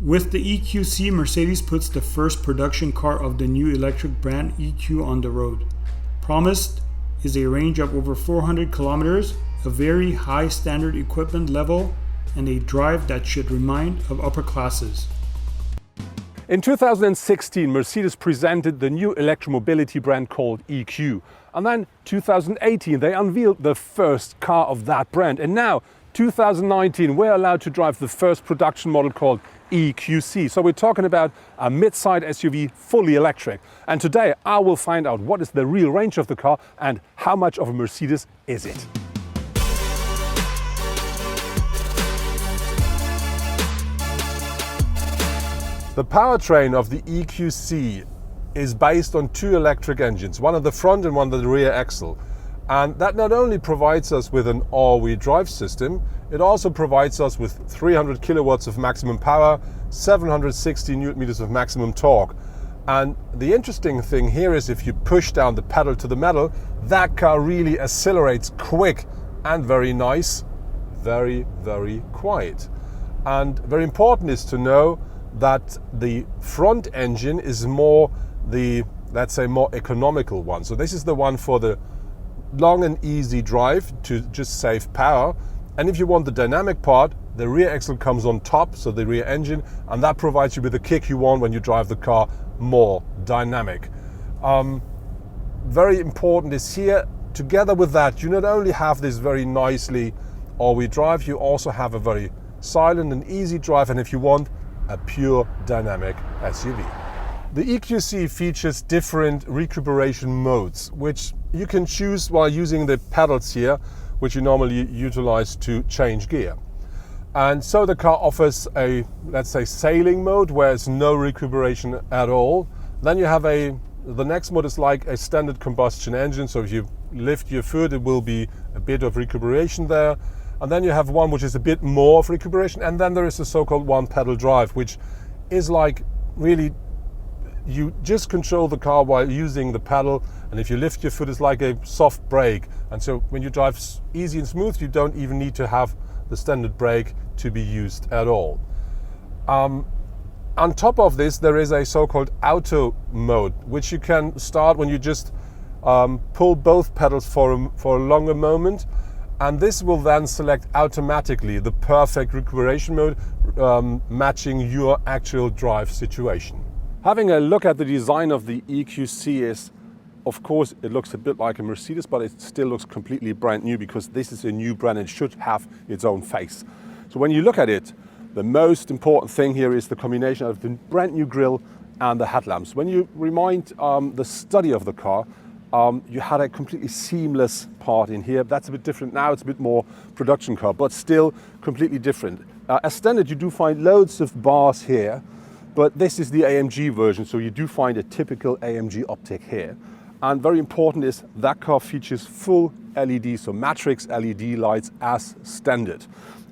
With the EQC, Mercedes puts the first production car of the new electric brand EQ on the road. Promised is a range of over 400 kilometers, a very high standard equipment level, and a drive that should remind of upper classes. In 2016, Mercedes presented the new electromobility brand called EQ. And then 2018, they unveiled the first car of that brand. And now, 2019, we're allowed to drive the first production model called EQC. So we're talking about a mid-size SUV, fully electric. And today, I will find out what is the real range of the car and how much of a Mercedes is it. The powertrain of the EQC is based on two electric engines, one at the front and one at the rear axle. And that not only provides us with an all-wheel drive system, it also provides us with 300 kilowatts of maximum power, 760 newton meters of maximum torque. And the interesting thing here is if you push down the pedal to the metal, that car really accelerates quick and very nice, very, very quiet. And very important is to know that the front engine is more the, let's say, more economical one. So this is the one for the long and easy drive to just save power. And if you want the dynamic part, the rear axle comes on top, so the rear engine, and that provides you with the kick you want when you drive the car more dynamic. Very important is here, together with that, you not only have this very nicely all-wheel drive, you also have a very silent and easy drive, and if you want, a pure dynamic SUV. The EQC features different recuperation modes, which you can choose while using the pedals here, which you normally utilize to change gear. And so the car offers a, let's say, sailing mode, where it's no recuperation at all. Then you have the next mode is like a standard combustion engine, so if you lift your foot, it will be a bit of recuperation there. And then you have one which is a bit more of recuperation, and then there is the so-called one pedal drive, which is like really, you just control the car while using the pedal, and if you lift your foot, it's like a soft brake. And so when you drive easy and smooth, you don't even need to have the standard brake to be used at all. On top of this, there is a so-called auto mode, which you can start when you just pull both pedals for a longer moment. And this will then select automatically the perfect recuperation mode, matching your actual drive situation. Having a look at the design of the EQC is, of course, it looks a bit like a Mercedes, but it still looks completely brand new because this is a new brand and should have its own face. So when you look at it, the most important thing here is the combination of the brand new grille and the headlamps. When you remind the study of the car, you had a completely seamless part in here. That's a bit different now. It's a bit more production car, but still completely different. As standard, you do find loads of bars here, but this is the AMG version, so you do find a typical AMG optic here. And very important is that car features full LED, so matrix LED lights as standard.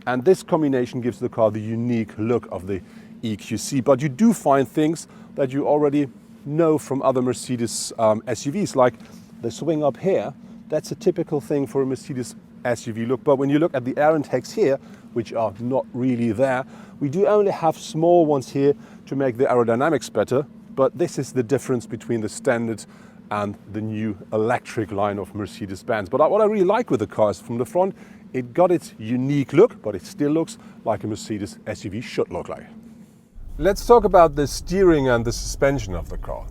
And this combination gives the car the unique look of the EQC. But you do find things that you already know from other Mercedes SUVs, like the swing up here. That's a typical thing for a Mercedes SUV look. But when you look at the air intakes here, which are not really there, we do only have small ones here to make the aerodynamics better. But this is the difference between the standard and the new electric line of Mercedes-Benz. But what I really like with the car is from the front, it got its unique look, but it still looks like a Mercedes SUV should look like. Let's talk about the steering and the suspension of the car.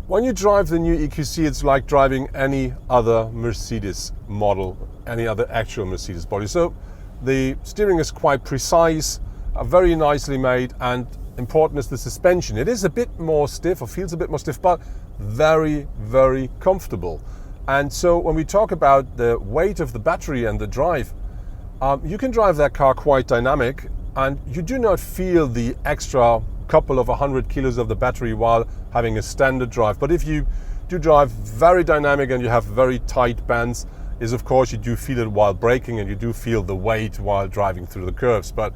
When you drive the new EQC, it's like driving any other Mercedes model, any other actual Mercedes body. So the steering is quite precise, very nicely made, and important is the suspension. It is a bit more stiff, or feels a bit more stiff, but very, very comfortable. And so when we talk about the weight of the battery and the drive, you can drive that car quite dynamic, and you do not feel the extra couple of 100 kilos of the battery while having a standard drive. But if you do drive very dynamic and you have very tight bands, is of course you do feel it while braking, and you do feel the weight while driving through the curves. But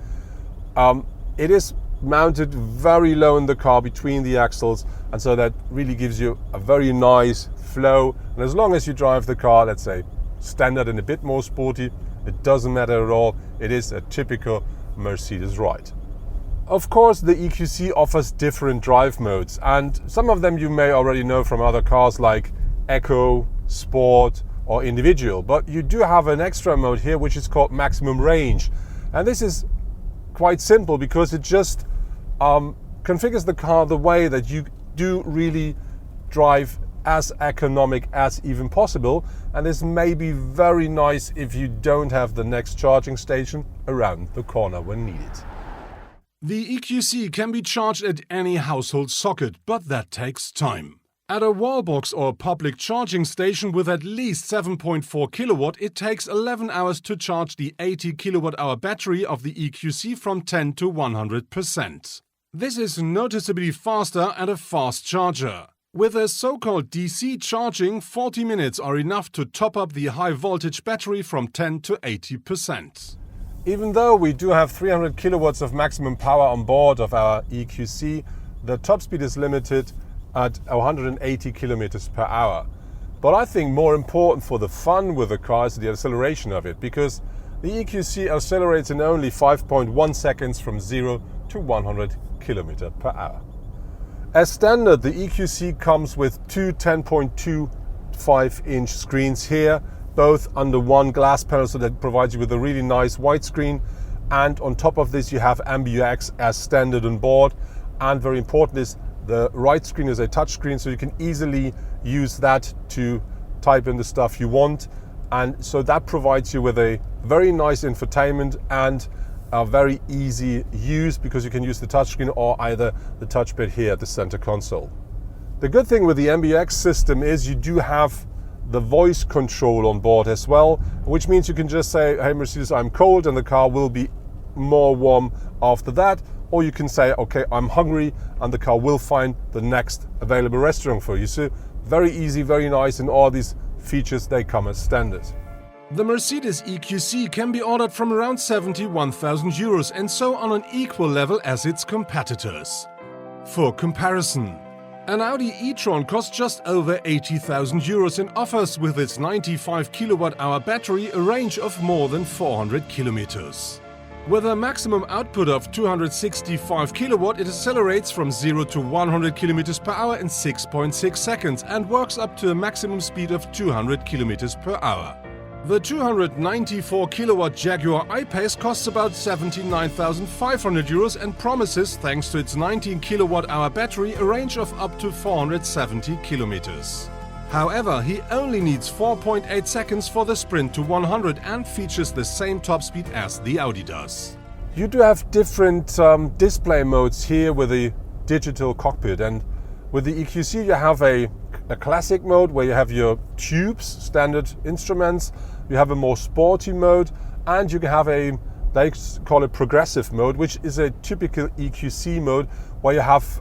it is mounted very low in the car between the axles, and so that really gives you a very nice flow. And as long as you drive the car, let's say standard and a bit more sporty, it doesn't matter at all. It is a typical Mercedes ride. Of course, the EQC offers different drive modes, and some of them you may already know from other cars like Eco, Sport or Individual, but you do have an extra mode here which is called Maximum Range, and this is quite simple because it just configures the car the way that you do really drive as economic as even possible, and this may be very nice if you don't have the next charging station around the corner when needed. The EQC can be charged at any household socket, but that takes time. At a wallbox or public charging station with at least 7.4 kilowatt, it takes 11 hours to charge the 80 kilowatt-hour battery of the EQC from 10 to 100%. This is noticeably faster and a fast charger. With a so-called DC charging, 40 minutes are enough to top up the high-voltage battery from 10 to 80%. Even though we do have 300 kilowatts of maximum power on board of our EQC, the top speed is limited at 180 kilometers per hour. But I think more important for the fun with the car is the acceleration of it, because the EQC accelerates in only 5.1 seconds from 0 to 100 kilometers per hour. As standard, the EQC comes with two 10.25-inch screens here, both under one glass panel, so that provides you with a really nice widescreen. And on top of this, you have MBUX as standard on board. And very important is the right screen is a touch screen, so you can easily use that to type in the stuff you want. And so that provides you with a very nice infotainment and a very easy use, because you can use the touchscreen or either the touchpad here at the center console. The good thing with the MBUX system is you do have the voice control on board as well, which means you can just say, hey Mercedes, I'm cold, and the car will be more warm after that. Or you can say, okay, I'm hungry, and the car will find the next available restaurant for you. So very easy, very nice, and all these features, they come as standard. The Mercedes EQC can be ordered from around 71,000 euros and so on an equal level as its competitors. For comparison, an Audi e-tron costs just over 80,000 euros and offers with its 95 kilowatt-hour battery a range of more than 400 kilometers. With a maximum output of 265 kilowatt, it accelerates from 0 to 100 kilometers per hour in 6.6 seconds and works up to a maximum speed of 200 kilometers per hour. The 294 kilowatt Jaguar I-Pace costs about 79,500 euros and promises, thanks to its 19 kilowatt-hour battery, a range of up to 470 kilometers. However, he only needs 4.8 seconds for the sprint to 100 and features the same top speed as the Audi does. You do have different display modes here with the digital cockpit, and with the EQC you have a classic mode where you have your tubes, standard instruments, you have a more sporty mode, and you can have they call it progressive mode, which is a typical EQC mode where you have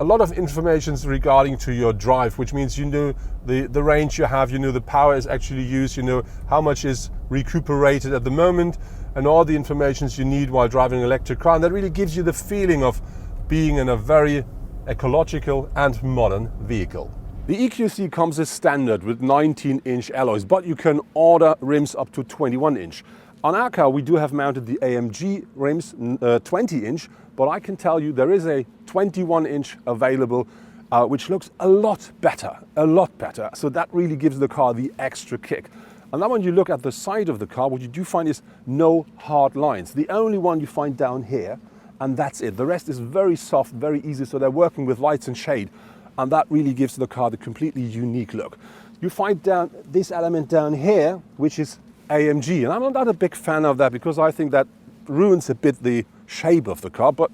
a lot of information regarding to your drive, which means you know the range you have, you know the power is actually used, you know how much is recuperated at the moment, and all the information you need while driving an electric car. And that really gives you the feeling of being in a very ecological and modern vehicle. The EQC comes as standard with 19-inch alloys, but you can order rims up to 21-inch. On our car we do have mounted the AMG rims 20-inch, but I can tell you there is a 21-inch available, which looks a lot better. So that really gives the car the extra kick. And then when you look at the side of the car, what you do find is no hard lines. The only one you find down here, and that's it. The rest is very soft, very easy, so they're working with lights and shade, and that really gives the car the completely unique look. You find down this element down here, which is AMG, and I'm not a big fan of that because I think that ruins a bit the shape of the car, but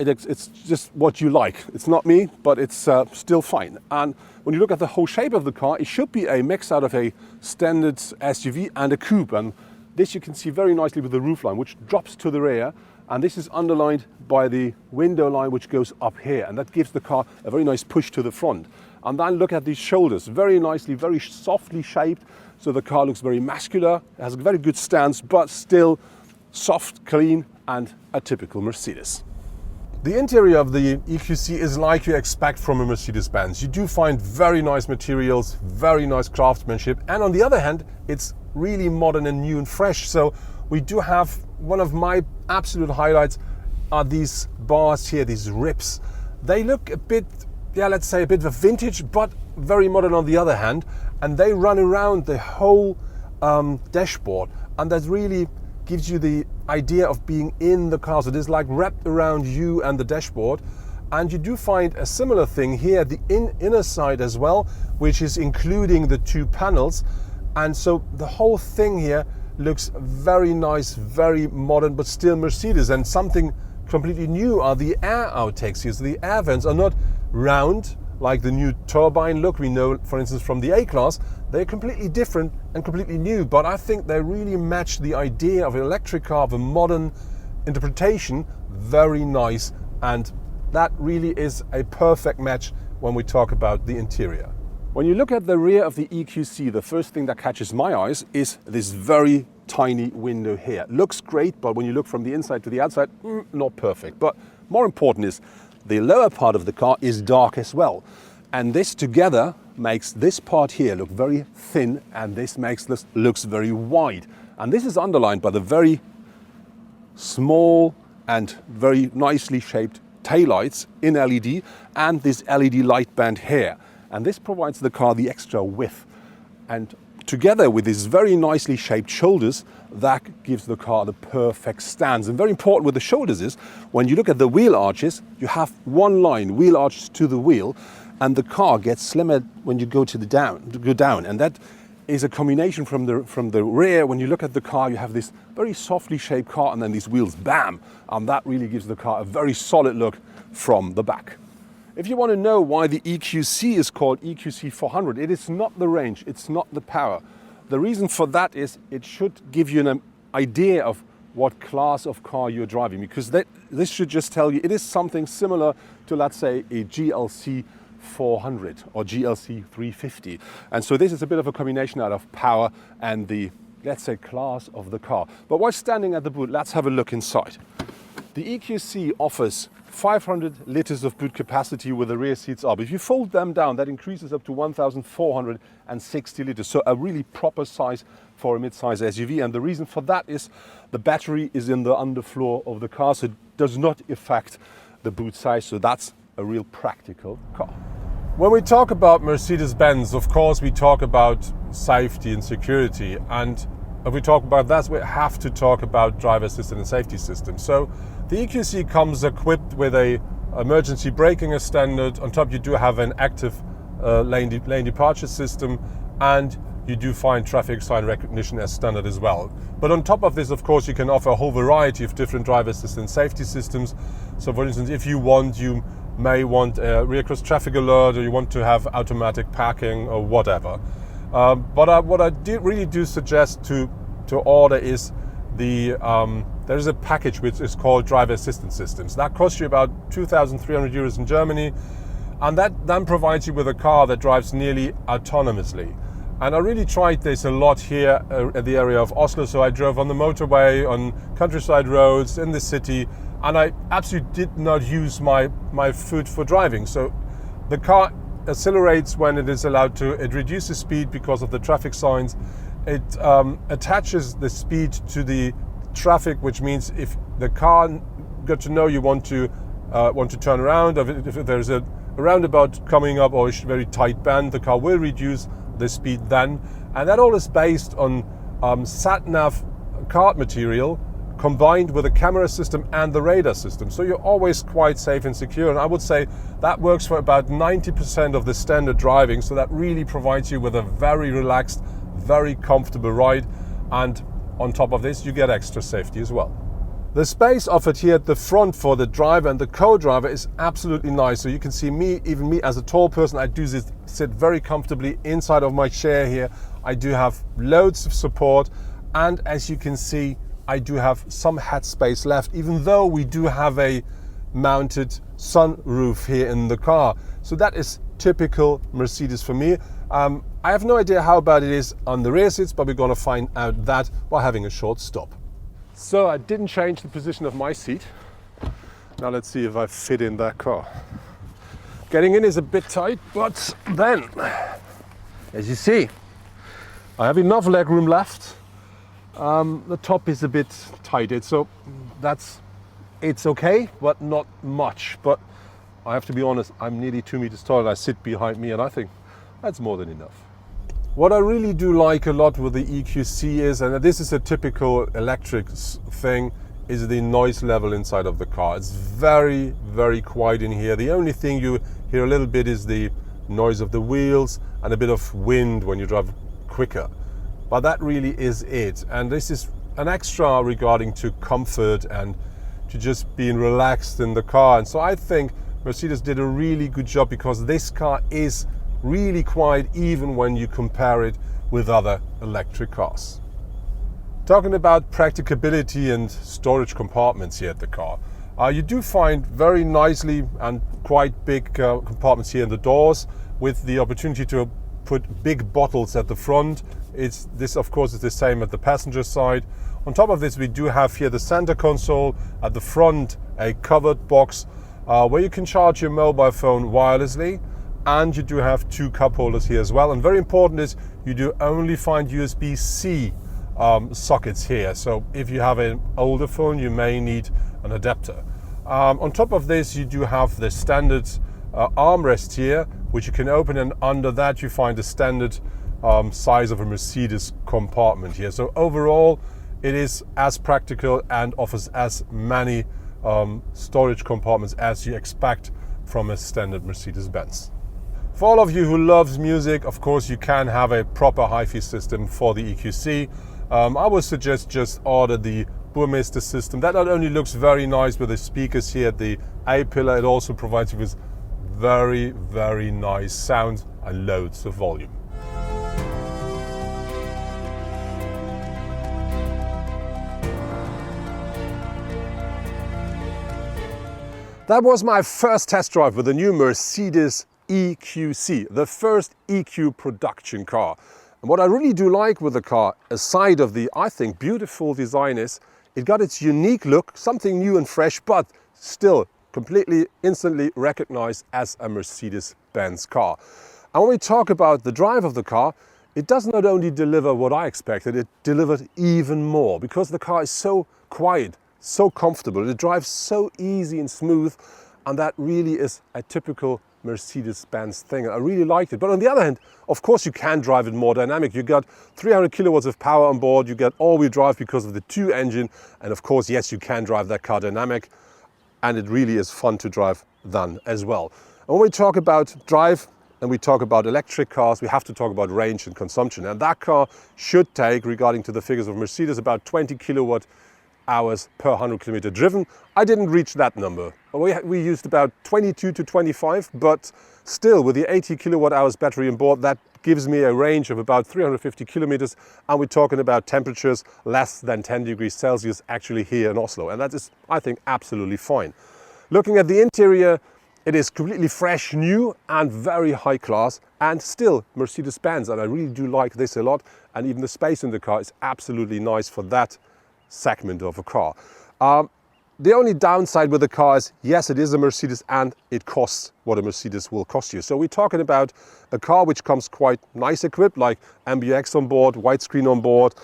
it's just what you like. It's not me, but it's still fine. And when you look at the whole shape of the car, it should be a mix out of a standard SUV and a coupe, and this you can see very nicely with the roofline, which drops to the rear, and this is underlined by the window line which goes up here, and that gives the car a very nice push to the front. And then look at these shoulders, very nicely, very softly shaped, so the car looks very muscular, it has a very good stance, but still soft, clean, and a typical Mercedes. The interior of the EQC is like you expect from a Mercedes-Benz. You do find very nice materials, very nice craftsmanship, and on the other hand, it's really modern and new and fresh. So we do have one of my absolute highlights are these bars here, these ribs. They look a bit, yeah, let's say a bit of vintage, but very modern on the other hand, and they run around the whole dashboard, and that really gives you the idea of being in the car. So it is like wrapped around you and the dashboard. And you do find a similar thing here at the inner side as well, which is including the two panels. And so the whole thing here looks very nice, very modern, but still Mercedes. And something completely new are the air outtakes here. So the air vents are not round like the new turbine look we know, for instance, from the A-Class. They're completely different and completely new, but I think they really match the idea of an electric car, of a modern interpretation, very nice. And that really is a perfect match when we talk about the interior. When you look at the rear of the EQC, the first thing that catches my eyes is this very tiny window here. Looks great, but when you look from the inside to the outside, not perfect. But more important is the lower part of the car is dark as well. And this together makes this part here look very thin, and this makes this looks very wide. And this is underlined by the very small and very nicely shaped taillights in LED and this LED light band here. And this provides the car the extra width. And together with these very nicely shaped shoulders, that gives the car the perfect stance. And very important with the shoulders is, when you look at the wheel arches, you have one line, wheel arches to the wheel, and the car gets slimmer when you go down. And that is a combination from the rear. When you look at the car, you have this very softly shaped car, and then these wheels, bam! And that really gives the car a very solid look from the back. If you want to know why the EQC is called EQC 400, it is not the range, it's not the power. The reason for that is it should give you an idea of what class of car you're driving, because this should just tell you it is something similar to, let's say, a GLC 400 or GLC 350. And so this is a bit of a combination out of power and the, let's say, class of the car. But while standing at the boot, let's have a look inside. The EQC offers 500 liters of boot capacity with the rear seats up. If you fold them down, that increases up to 1,460 liters. So a really proper size for a mid-size SUV. And the reason for that is the battery is in the underfloor of the car, so it does not affect the boot size. So that's a real practical car. When we talk about Mercedes-Benz, of course, we talk about safety and security. And if we talk about that, we have to talk about driver assistance and safety systems. So the EQC comes equipped with a emergency braking as standard. On top, you do have an active lane departure system, and you do find traffic sign recognition as standard as well. But on top of this, of course, you can offer a whole variety of different driver assistance safety systems. So for instance, if you want, you may want a rear cross traffic alert, or you want to have automatic parking or whatever. But what I really do suggest to order is there is a package which is called driver assistance systems. That costs you about 2,300 euros in Germany, and that then provides you with a car that drives nearly autonomously. And I really tried this a lot here at the area of Oslo. So I drove on the motorway, on countryside roads, in the city, and I absolutely did not use my foot for driving. So the car accelerates when it is allowed to. It reduces speed because of the traffic signs. It attaches the speed to the traffic, which means if the car got to know you want to turn around, or if there's a roundabout coming up or a very tight bend, the car will reduce the speed then. And that all is based on sat-nav card material combined with a camera system and the radar system. So you're always quite safe and secure. And I would say that works for about 90% of the standard driving. So that really provides you with a very relaxed, very comfortable ride. And on top of this, you get extra safety as well. The space offered here at the front for the driver and the co-driver is absolutely nice. So you can see me, even me as a tall person, I do sit very comfortably inside of my chair here. I do have loads of support, and as you can see, I do have some head space left, even though we do have a mounted sunroof here in the car. So that is typical Mercedes for me. I have no idea how bad it is on the rear seats, but we're going to find out that while having a short stop. So I didn't change the position of my seat. Now let's see if I fit in that car. Getting in is a bit tight, but then, as you see, I have enough leg room left. The top is a bit tighted, so that's It's okay, but not much. But I have to be honest, I'm nearly 2 meters tall and I sit behind me and I think that's more than enough. What I really do like a lot with the EQC is, and this is a typical electric thing, is the noise level inside of the car. It's very, very quiet in here. The only thing you hear a little bit is the noise of the wheels and a bit of wind when you drive quicker. But that really is it. And this is an extra regarding to comfort and to just being relaxed in the car. And so I think Mercedes did a really good job, because this car is really quiet even when you compare it with other electric cars. Talking about practicability and storage compartments here at the car, you do find very nicely and quite big compartments here in the doors, with the opportunity to put big bottles at the front. This of course is the same at the passenger side. On top of this, we do have here the center console, at the front a covered box where you can charge your mobile phone wirelessly, and you do have 2 cup holders here as well. And very important is you do only find USB-C sockets here, so if you have an older phone you may need an adapter. On top of this, you do have the standard armrest here, which you can open, and under that you find the standard size of a Mercedes compartment here. So overall it is as practical and offers as many storage compartments as you expect from a standard Mercedes-Benz. For all of you who loves music, of course you can have a proper hi-fi system for the EQC. I would suggest just order the Burmester system. That not only looks very nice with the speakers here at the A-pillar, it also provides you with very, very nice sound and loads of volume. That was my first test drive with the new Mercedes EQC, the first EQ production car. And what I really do like with the car, aside of the, I think, beautiful design, is it got its unique look, something new and fresh, but still completely instantly recognized as a Mercedes-Benz car. And when we talk about the drive of the car, it does not only deliver what I expected, it delivered even more, because the car is so quiet, so comfortable, it drives so easy and smooth, and that really is a typical Mercedes-Benz thing. I really liked it. But on the other hand, of course you can drive it more dynamic. You got 300 kilowatts of power on board, you get all-wheel drive because of the 2 engine, and of course, yes, you can drive that car dynamic, and it really is fun to drive then as well. And when we talk about drive and we talk about electric cars, we have to talk about range and consumption. And that car should take, regarding to the figures of Mercedes, about 20 kilowatt hours per 100 kilometer driven. I didn't reach that number. We used about 22 to 25, but still with the 80 kilowatt hours battery on board, that gives me a range of about 350 kilometers, and we're talking about temperatures less than 10 degrees Celsius actually here in Oslo, and that is, I think, absolutely fine. Looking at the interior, it is completely fresh, new and very high class, and still Mercedes-Benz, and I really do like this a lot, and even the space in the car is absolutely nice for that segment of a car. The only downside with the car is, yes, it is a Mercedes and it costs what a Mercedes will cost you. So we're talking about a car which comes quite nice equipped, like MBX on board, widescreen on board,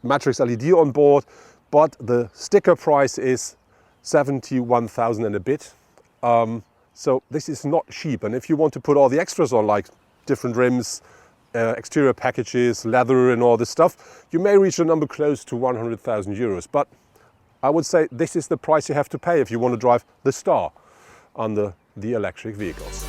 matrix LED on board, but the sticker price is 71,000 and a bit. So this is not cheap, and if you want to put all the extras on, like different rims, exterior packages, leather and all this stuff, you may reach a number close to 100,000 euros. But I would say this is the price you have to pay if you want to drive the star on the electric vehicles.